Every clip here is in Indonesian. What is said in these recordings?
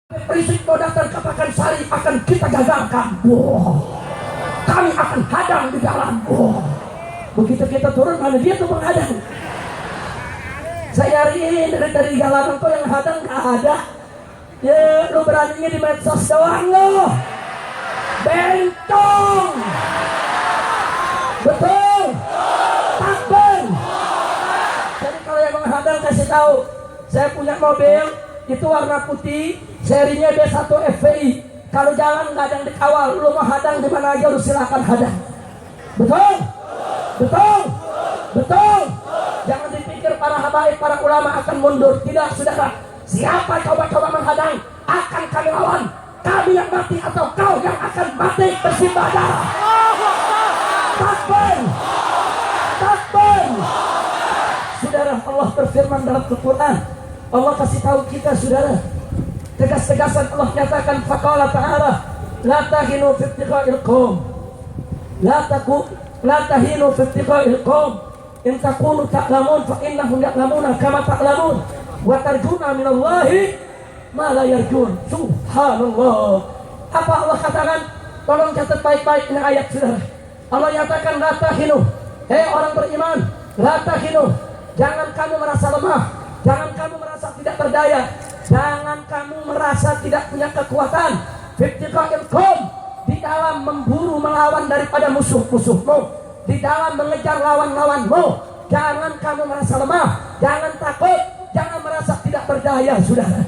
Rizik mau datang ke Pakansari akan kita gagalkan. Kami akan hadang di jalan. Begitu kita turun, mana dia tuh menghadang. Saya nyariin dari jalanan tuh yang hadang gak ada. Ya, lu beraninya di medsos doang lo. Bencong. Betul. Takben. Jadi kalau yang menghadang kasih tahu, saya punya mobil itu warna putih, serinya D1 FVI. Kalau jalan nggak ada yang dikawal, lu mau hadang di mana aja lu silakan hadang. Betul? Betul? Betul? Jangan dipikir para habaib, para ulama akan mundur. Tidak, saudara. Siapa coba-coba menghadang, akan kami lawan. Kami yang mati atau kau yang akan mati bersimbah darah. Takbir! Takbir! Saudara, Allah berfirman dalam Al-Quran. Allah kasih tahu kita, saudara. Tegas-tegasan Allah nyatakan, faqala ta'ala, la tahinu fi ibtigha'il qaum. La tahinu fi ibtigha'il qaum. In takunu ta'lamun fa innahum ya'lamuna kama ta'lamun. Wa tarjuna minallahi ma la yarjun. Subhanallah. Apa Allah katakan? Tolong catat baik-baik ini ayat, saudara. Allah nyatakan, la tahinu. Hei orang beriman, la tahinu. Jangan kamu merasa lemah. Jangan kamu merasa tidak berdaya. Jangan kamu merasa tidak punya kekuatan. Fitqa'il qaum, di dalam memburu melawan daripada musuh-musuhmu, di dalam mengejar lawan-lawanmu. Jangan kamu merasa lemah, jangan takut, jangan merasa tidak berdaya, saudara.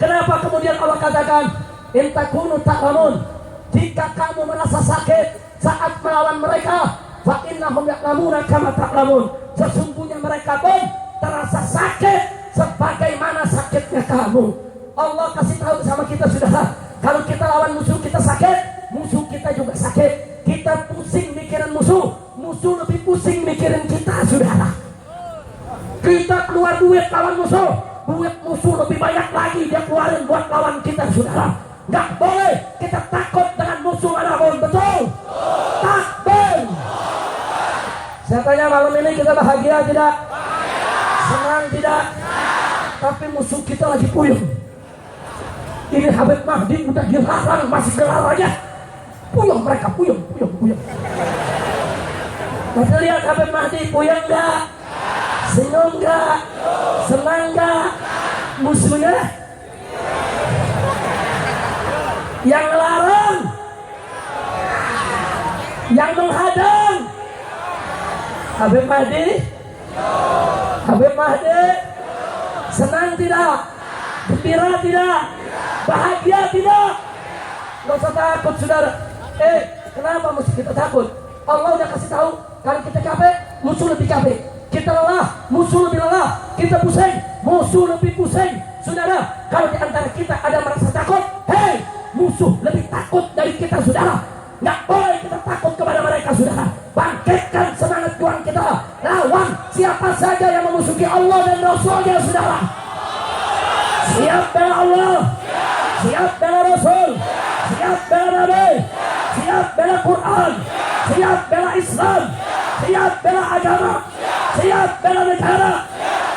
Kenapa kemudian Allah katakan, in takunu ta'lamun, jika kamu merasa sakit saat melawan mereka, fa innahum ya'lamuna kama ta'lamun, sesungguhnya mereka pun terasa sakit sebagaimana sakitnya kamu. Allah kasih tahu sama kita, saudara, kalau kita lawan musuh kita sakit, musuh kita juga sakit. Kita pusing mikirin musuh, musuh lebih pusing mikirin kita, saudara. Kita keluar duit lawan musuh, duit musuh lebih banyak lagi dia keluarin buat lawan kita, saudara. Gak boleh kita takut dengan musuh manapun, betul? Takbir. Saya tanya malam ini kita bahagia tidak? Senang tidak? Tapi musuh kita lagi puyeng. Ini Habib Mahdi udah dilarang masih gelar aja. Puyeng mereka, puyeng. Masih lihat Habib Mahdi puyeng gak? Senyum gak? Senang gak? Musuhnya yang larang, yang menghadang. Habib Mahdi, Habib Mahdi, senang tidak? Gembira tidak? Bahagia tidak? Gak usah takut, saudara. Kenapa mesti kita takut? Allah udah kasih tahu, kalau kita capek, musuh lebih capek. Kita lelah, musuh lebih lelah. Kita pusing, musuh lebih pusing. Saudara, kalau di antara kita ada merasa takut, hei, musuh lebih takut dari kita, saudara. Nggak boleh kita takut kepada mereka, saudara. Bangkitkan semangat juang kita. Lawan siapa saja yang memusuhi Allah dan Rasulnya, saudara. Siap bela Allah, siap bela Rasul, siap bela Nabi, siap bela Quran, siap bela Islam, siap bela agama, siap bela negara.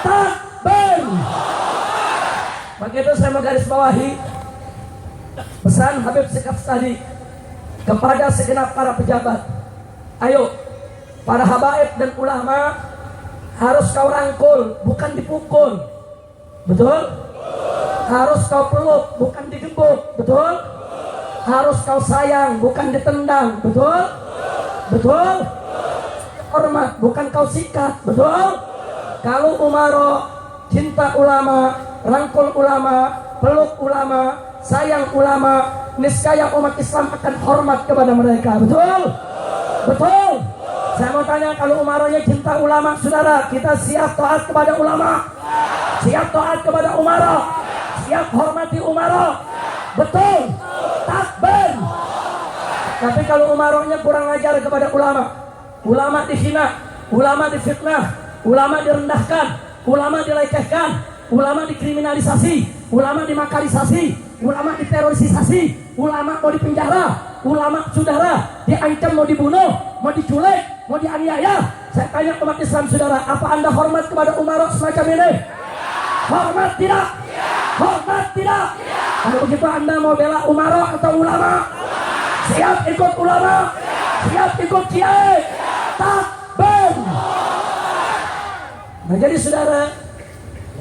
Takbir. Begitu saya menggarisbawahi pesan Habib Sikap tadi kepada segenap para pejabat. Ayo, para habaib dan ulama harus kau rangkul, bukan dipukul. Betul? Harus kau peluk, bukan digebuk. Betul? Harus kau sayang, bukan ditendang. Betul? Betul? Hormat, bukan kau sikat. Betul? Kalau umaro, cinta ulama, rangkul ulama, peluk ulama, sayang ulama, niscaya umat Islam akan hormat kepada mereka. Betul? Betul? Saya mau tanya, kalau umaronya cinta ulama, saudara, kita siap taat kepada ulama, siap taat kepada umara, siap hormati umara. Betul? Takbir. Tapi kalau umaronya kurang ajar kepada ulama, ulama dihina, ulama difitnah, ulama direndahkan, ulama dilecehkan, ulama dikriminalisasi, ulama dimakalisasi, ulama diterorisasi, ulama mau dipenjara, ulama, saudara, diancam mau dibunuh, mau diculik, mau dianiaya. Saya tanya umat Islam, saudara, apa Anda hormat kepada umara semacam ini? Hormat tidak? Hormat tidak? Kalau begitu Anda mau bela umara atau ulama? Siap ikut ulama? Siap ikut kiai? Takbir. Nah jadi saudara,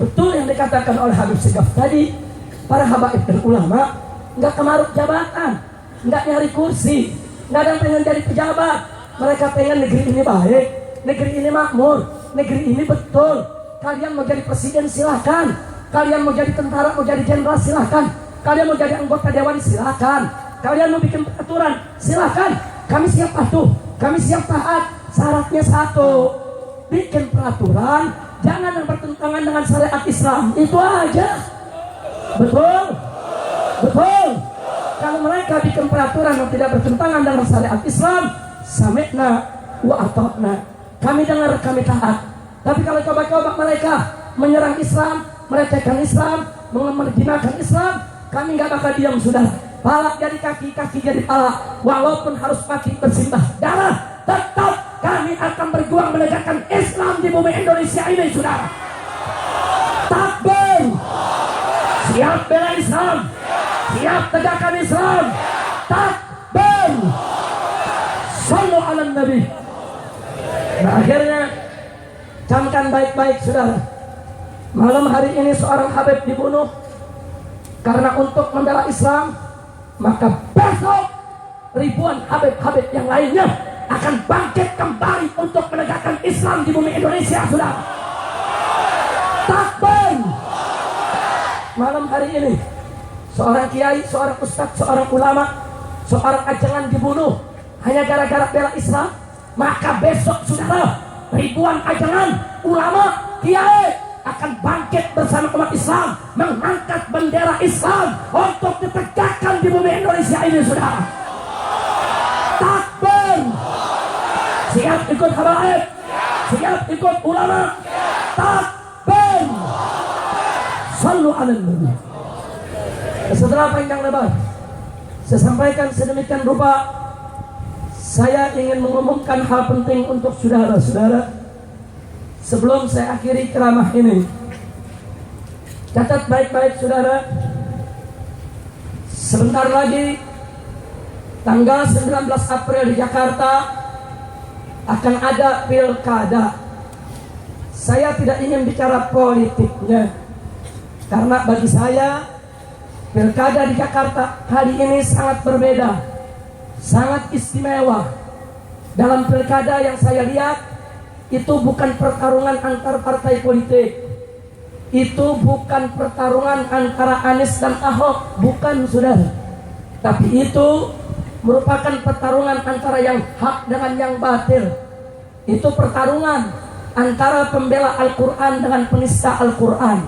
betul yang dikatakan oleh Habib Segaf tadi, para habaib dan ulama nggak kemaruk jabatan, nggak nyari kursi, nggak ada yang pengen jadi pejabat. Mereka pengen negeri ini baik, negeri ini makmur, negeri ini betul. Kalian mau jadi presiden silahkan, kalian mau jadi tentara, mau jadi jenderal silahkan, kalian mau jadi anggota dewan silahkan, kalian mau bikin peraturan silahkan. Kami siap patuh, kami siap taat. Syaratnya satu, bikin peraturan jangan yang bertentangan dengan syariat Islam, itu aja. Betul? Betul. Kalau mereka bikin peraturan yang tidak bertentangan dengan syariat Islam, sami'na wa ata'na, kami dengar, kami taat. Tapi kalau coba-coba mereka menyerang Islam, melecehkan Islam, menghinakan Islam, kami nggak bakal diam, sudah. Pala jadi kaki, kaki jadi pala. Walaupun harus kaki bersimbah darah, tetap kami akan berjuang menegakkan Islam di bumi Indonesia ini, saudara. Takbir. Siap bela Islam, siap tegakkan Islam. Takbir. Sallu ala Nabi. Nah akhirnya, camkan baik-baik saudara. Malam hari ini seorang Habib dibunuh karena untuk membela Islam. Maka besok ribuan Habib-Habib yang lainnya akan bangkit kembali untuk menegakkan Islam di bumi Indonesia, saudara. Takbir. Malam hari ini seorang kiai, seorang ustadz, seorang ulama, seorang ajangan dibunuh hanya gara-gara bela Islam. Maka besok saudara, ribuan ajangan, ulama, kiai akan bangkit bersama umat Islam, mengangkat bendera Islam untuk ditegakkan di bumi Indonesia ini, saudara. Takbir. Siap ikut habaib, siap ikut ulama. Takbir. Sallu ala Nabi. Setelah panjang lebar saya sampaikan sedemikian rupa, saya ingin mengumumkan hal penting untuk saudara-saudara. Sebelum saya akhiri ceramah ini, catat baik-baik saudara. Sebentar lagi tanggal 19 April di Jakarta akan ada pilkada. Saya tidak ingin bicara politiknya, karena bagi saya pilkada di Jakarta kali ini sangat berbeda, sangat istimewa. Dalam pilkada yang saya lihat, itu bukan pertarungan antar partai politik, itu bukan pertarungan antara Anies dan Ahok, bukan saudara. Tapi itu merupakan pertarungan antara yang hak dengan yang batil. Itu pertarungan antara pembela Al-Quran dengan penista Al-Quran.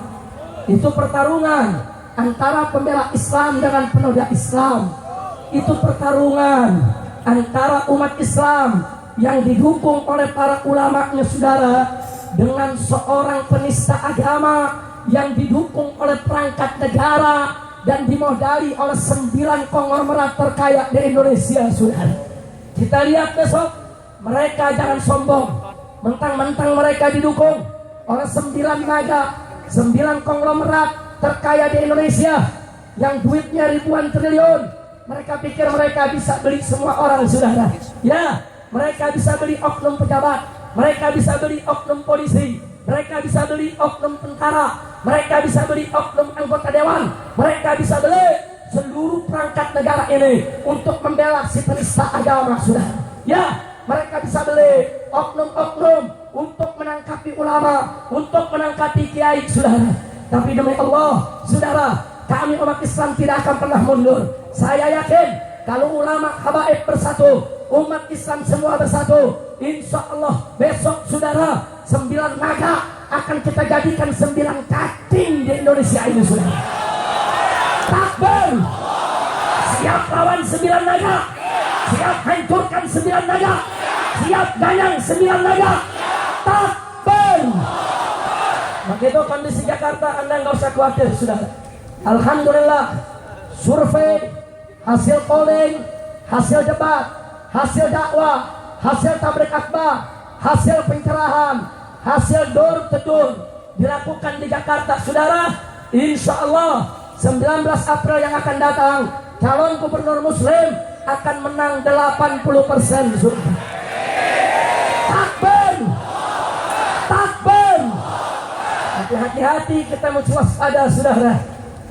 Itu pertarungan antara pembela Islam dengan penodai Islam. Itu pertarungan antara umat Islam yang didukung oleh para ulamanya, saudara, dengan seorang penista agama yang didukung oleh perangkat negara dan dimodali oleh 9 konglomerat terkaya di Indonesia, saudara. Kita lihat besok, mereka jangan sombong, mentang-mentang mereka didukung oleh 9 naga, 9 konglomerat terkaya di Indonesia yang duitnya ribuan triliun. Mereka pikir mereka bisa beli semua orang, saudara. Ya, mereka bisa beli oknum pejabat, mereka bisa beli oknum polisi, mereka bisa beli oknum tentara, mereka bisa beli oknum anggota dewan, mereka bisa beli seluruh perangkat negara ini untuk membela si penista agama, saudara. Ya, mereka bisa beli oknum-oknum untuk menangkapi ulama, untuk menangkapi kiai, saudara. Tapi demi Allah, saudara, kami umat Islam tidak akan pernah mundur. Saya yakin kalau ulama habaib bersatu, umat Islam semua bersatu, insya Allah besok saudara 9 naga akan kita jadikan 9 cacing di Indonesia ini, saudara. Takbir. Siap lawan 9 naga, siap hancurkan 9 naga, siap ganyang 9 naga. Takbir. Begitu kondisi Jakarta, Anda nggak usah khawatir, saudara. Alhamdulillah, survei, hasil polling, hasil debat, hasil dakwah, hasil tablik akbar, hasil pencerahan, hasil door to door dilakukan di Jakarta, saudara. Insya Allah 19 April yang akan datang, calon gubernur muslim akan menang 80%. Takbir, takbir. Hati-hati, kita mesti waspada saudara.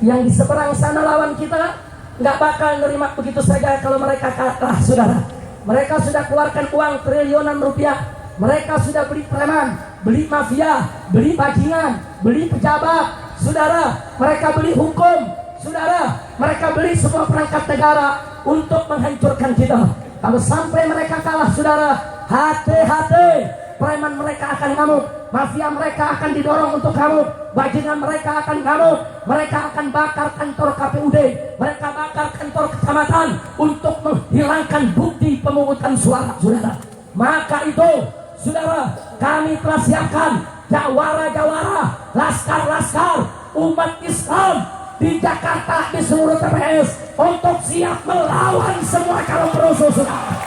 Yang di seberang sana lawan kita nggak bakal nerima begitu saja kalau mereka kalah saudara. Mereka sudah keluarkan uang triliunan rupiah. Mereka sudah beli preman, beli mafia, beli bajingan, beli pejabat saudara. Mereka beli hukum saudara. Mereka beli semua perangkat negara untuk menghancurkan kita. Kalau sampai mereka kalah saudara, hati-hati. Preman mereka akan ngamuk, mafia mereka akan didorong untuk ngamuk, bajingan mereka akan ngamuk, mereka akan bakar kantor KPUD, mereka bakar kantor kecamatan untuk menghilangkan bukti pemungutan suara saudara. Maka itu saudara, kami telah siapkan jawara-jawara, laskar-laskar umat Islam di Jakarta, di seluruh TPS untuk siap melawan semua calon perusuh saudara.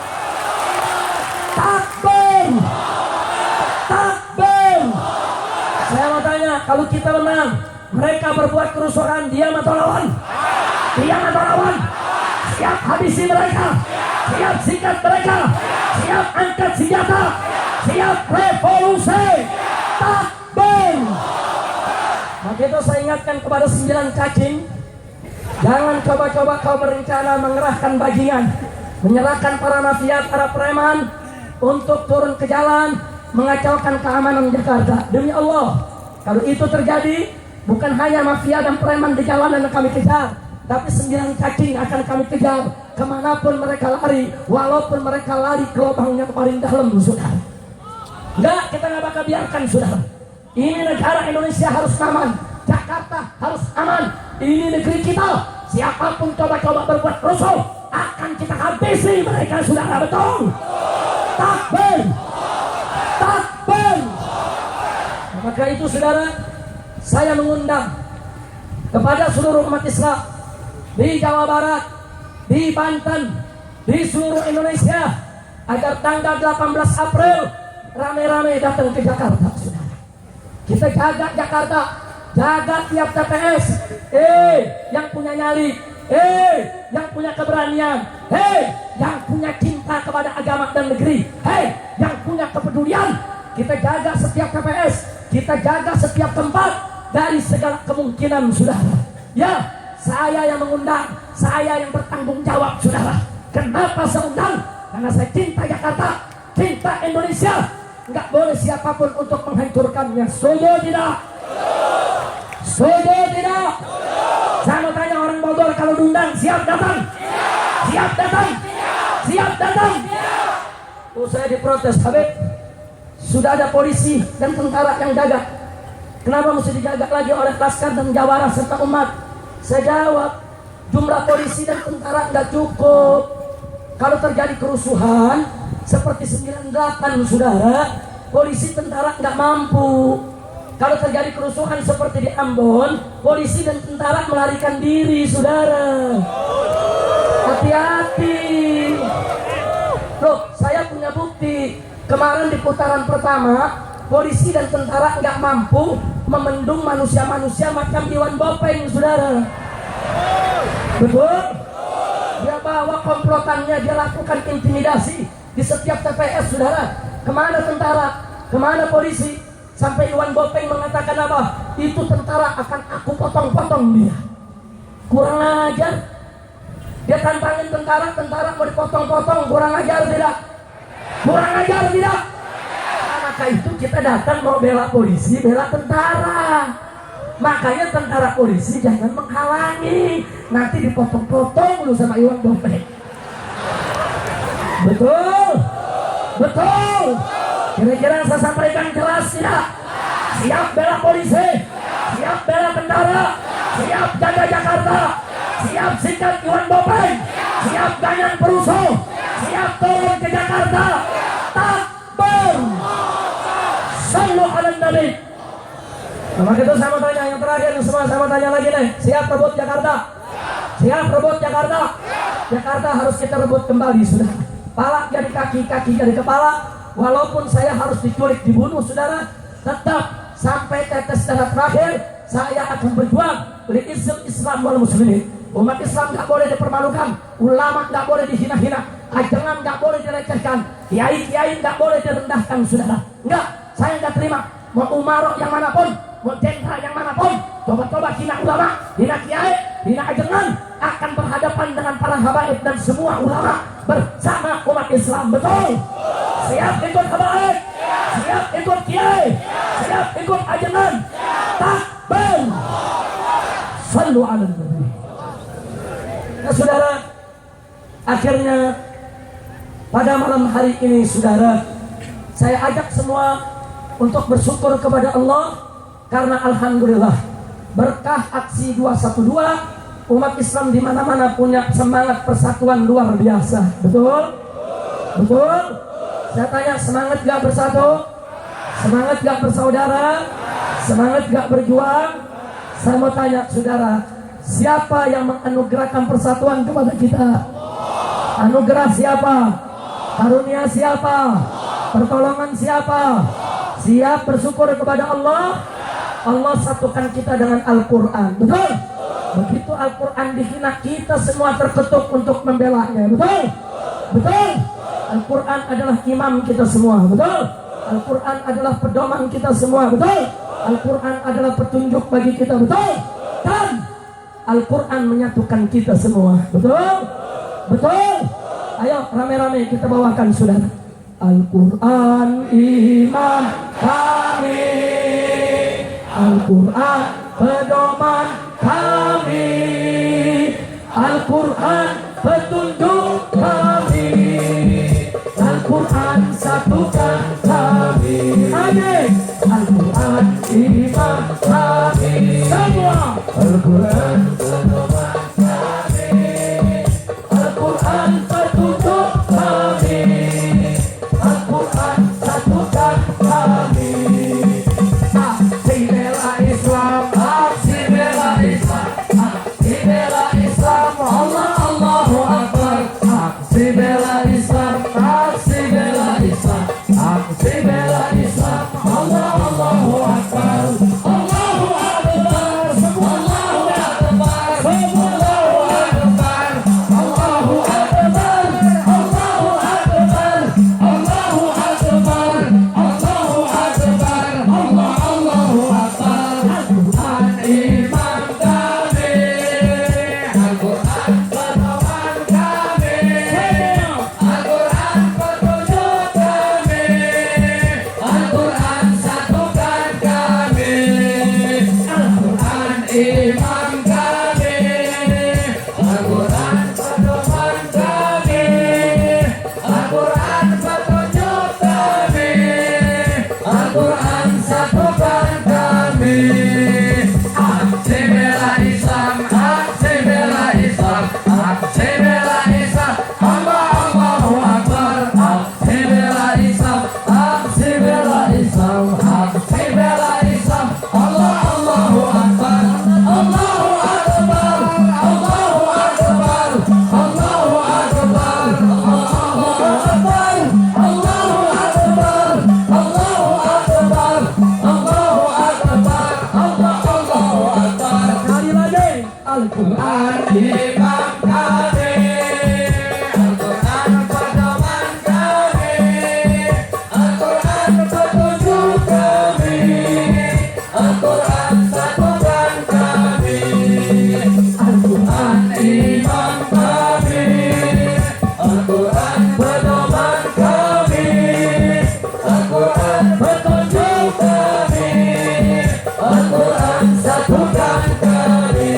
Takbir, takbir. Saya mau tanya, kalau kita menang, mereka berbuat kerusuhan, diam atau lawan? Diam atau lawan? Siap habisi mereka, siap sikat mereka, siap angkat senjata, siap revolusi. Takbir. Maka itu saya ingatkan kepada 9 cacing, jangan coba-coba kau berencana mengerahkan bajingan, menyerahkan para mafia, para preman untuk turun ke jalan mengacaukan keamanan Jakarta. Demi Allah, kalau itu terjadi, bukan hanya mafia dan preman di jalanan yang kami kejar, tapi 9 cacing akan kami kejar kemanapun mereka lari, walaupun mereka lari ke lubangnya paling dalam saudara. Enggak, kita nggak bakal biarkan saudara. Ini negara Indonesia harus aman, Jakarta harus aman. Ini negeri kita. Siapapun coba-coba berbuat rusuh akan kita habisi mereka saudara. Betul? Takbir, takbir. Maka itu saudara, saya mengundang kepada seluruh umat Islam di Jawa Barat, di Banten, di seluruh Indonesia, agar tanggal 18 April rame-rame datang ke Jakarta saudara. Kita jaga Jakarta, jaga tiap TPS. Yang punya nyali, yang punya keberanian, yang punya cinta kepada agama dan negeri, yang punya kepedulian. Kita jaga setiap TPS, kita jaga setiap tempat dari segala kemungkinan saudara. Ya, saya yang mengundang, saya yang bertanggung jawab saudara. Kenapa saya undang? Karena saya cinta Jakarta, cinta Indonesia. Enggak boleh siapapun untuk menghancurkannya. Setuju tidak? Setuju tidak? Saya mau tanya orang Bogor, kalau diundang siap datang? Siap datang? Siap datang? Oh, saya diprotes, Habib. Sudah ada polisi dan tentara yang jaga. Kenapa mesti dijaga lagi oleh laskar dan jawara serta umat? Saya jawab, jumlah polisi dan tentara enggak cukup. Kalau terjadi kerusuhan seperti 98 saudara, polisi tentara nggak mampu. Kalau terjadi kerusuhan seperti di Ambon, polisi dan tentara melarikan diri saudara. Hati-hati. Loh, saya punya bukti. Kemarin di putaran pertama, polisi dan tentara nggak mampu memendung manusia-manusia macam Iwan Bopeng saudara. Betul? Dia bawa komplotannya, dia lakukan intimidasi di setiap TPS saudara. Kemana tentara? Kemana polisi? Sampai Iwan Bopeng mengatakan apa? Itu tentara akan aku potong-potong dia. Kurang ajar. Dia tantangin tentara, tentara mau dipotong-potong. Kurang ajar tidak? Kurang ajar tidak? Nah, maka itu kita datang mau bela polisi, bela tentara. Makanya tentara polisi jangan menghalangi, nanti dipotong-potong lu sama Iwan Bopeng. Betul? Betul? Kira-kira saya sampaikan jelas tidak? Siap bela polisi, siap bela tentara, siap jaga Jakarta, siap sikat Iwan Bopeng, siap ganyan perusuh, siap turun ke Jakarta. Takbir. Sallu ala Nabi. Nah, maka itu saya mau tanya yang terakhir semua, saya mau tanya lagi nih. Siap rebut Jakarta? Siap rebut Jakarta? Jakarta harus kita rebut kembali sudah. Pala jadi kaki, kaki jadi kepala. Walaupun saya harus diculik, dibunuh saudara, tetap sampai tetes darah terakhir saya akan berjuang li'izzil Islam wal muslimin. Umat Islam nggak boleh dipermalukan, ulama nggak boleh dihina-hina, ajaran nggak boleh direcehkan, kiai-kiai nggak boleh direndahkan, saudara. Nggak, saya nggak terima. Mau umarok yang manapun, mau jenderal yang manapun, coba-coba hina ulama, hina kiai, hina ajaran, akan berhadapan dengan para habaib dan semua ulama bersama umat Islam. Betul? Siap ikut habaib, siap ikut kiai, siap ikut ajaran. Takbir. Sallu ala nabi. Nah, saudara, akhirnya pada malam hari ini, saudara, saya ajak semua untuk bersyukur kepada Allah karena alhamdulillah berkah aksi 212 umat Islam di mana-mana punya semangat persatuan luar biasa. Betul? Betul? Saya tanya, semangat gak bersatu? Semangat gak bersaudara? Semangat gak berjuang? Saya mau tanya, saudara, siapa yang menganugerahkan persatuan kepada kita? Anugerah siapa? Karunia siapa? Pertolongan siapa? Siap bersyukur kepada Allah. Allah satukan kita dengan Al-Quran. Betul? Begitu Al-Quran dihina, kita semua terketuk untuk membelanya. Betul? Betul? Al-Quran adalah imam kita semua. Betul? Al-Quran adalah pedoman kita semua. Betul? Al-Quran adalah petunjuk bagi kita. Betul? Dan Al-Quran menyatukan kita semua. Betul? Betul? Ayo rame-rame kita bawakan, saudara. Al-Quran imam kami, Al-Quran pedoman kami, Al-Quran petunjuk kami, Al-Quran satukan kami. Amin. Al-Quran imam kami semua, Al-Quran pedoman kami, Al-Quran petunjuk kami, Al-Quran satukan kami. Aksi bela Islam, aksi bela Islam, aksi bela Islam, Allah Allahu Akbar. Aksi bela Islam, aksi bela Islam, aksi bela Islam, Allah Allahu Akbar. Allahu Akbar, Allahu Akbar, Allahu Akbar, Allahu Akbar, Allahu Akbar, Allahu Akbar, Allahu Akbar, Allahu Akbar. Al-Quran imam kami, Al-Quran pedoman kami, Al-Quran petunjuk kami, Al-Quran satukan kami. Al-Quran imam kami, Al-Quran pedoman kami, Al-Quran petunjuk kami, Al-Quran satukan kami. Aksi bela Islam, aksi bela Islam, aksi bela Islam, Allah Allahu Akbar. Aksi bela Islam, aksi bela Islam, aksi bela Islam, Allah Allahu Akbar. Allahu Akbar, Allahu Akbar, Allahu Akbar, Allahu Akbar, Allahu Akbar, Allahu Akbar, Allahu Akbar, Allahu Akbar. Sekali lagi, Al-Quran imam kami, Al-Quran pedoman kami, Al-Quran petunjuk kami, Al-Quran satukan kami. Al-Quran imam kami, Al-Quran pedoman kami, Al-Quran petunjuk kami, Al-Quran satukan kami.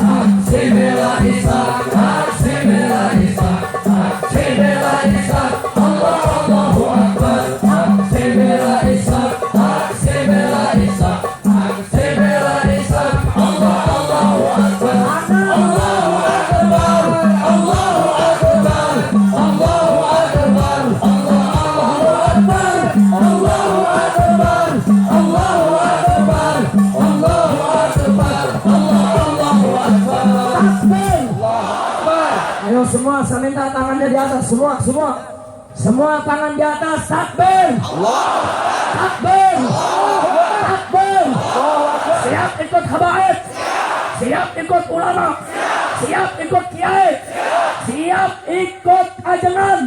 Aksi bela Islam, aksi bela Islam, aksi bela Islam, Allah Allahu Akbar. Aksi bela Islam, aksi bela Islam, aksi bela Islam, Allah Allahu Akbar. Allahu Akbar, Allahu Akbar, Allahu Akbar, Allahu Akbar, Allahu Akbar, Allahu Akbar, Allahu Akbar, Allahu Akbar. Takbir. Ayo semua, saya minta tangannya di atas, semua tangan di atas. Takbir. Takbir. Takbir. Siap ikut habaib. siap ikut ulama, siap ikut kiai, siap ikut ajengan,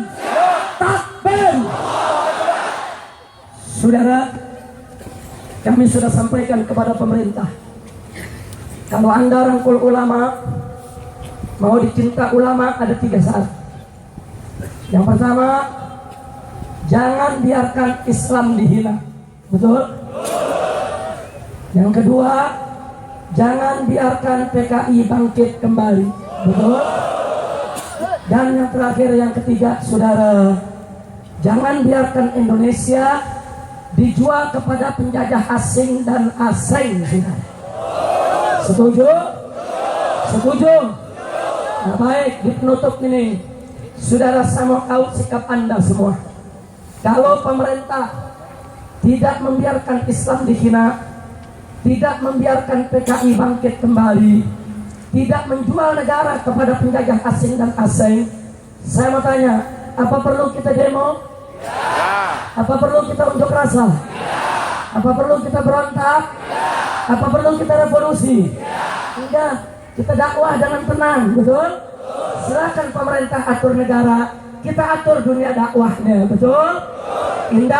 takbir. Saudara, kami sudah sampaikan kepada pemerintah, kalau Anda rangkul ulama, mau dicinta ulama, ada 3 syarat. Yang pertama, jangan biarkan Islam dihina. Betul? Yang kedua, jangan biarkan PKI bangkit kembali. Betul? Dan yang terakhir, yang ketiga, saudara, jangan biarkan Indonesia dijual kepada penjajah asing dan asing. Setuju? Setuju? Nah, baik, di penutup ini, saudara, saya mau tahu sikap Anda semua. Kalau pemerintah tidak membiarkan Islam dihina, tidak membiarkan PKI bangkit kembali, tidak menjual negara kepada penjajah asing dan asing, saya mau tanya, apa perlu kita demo? Apa perlu kita unjuk rasa? Apa perlu kita berontak? Apa perlu kita revolusi? Enggak, kita dakwah dengan tenang, betul? Silakan pemerintah atur negara, kita atur dunia dakwahnya, betul? Indah.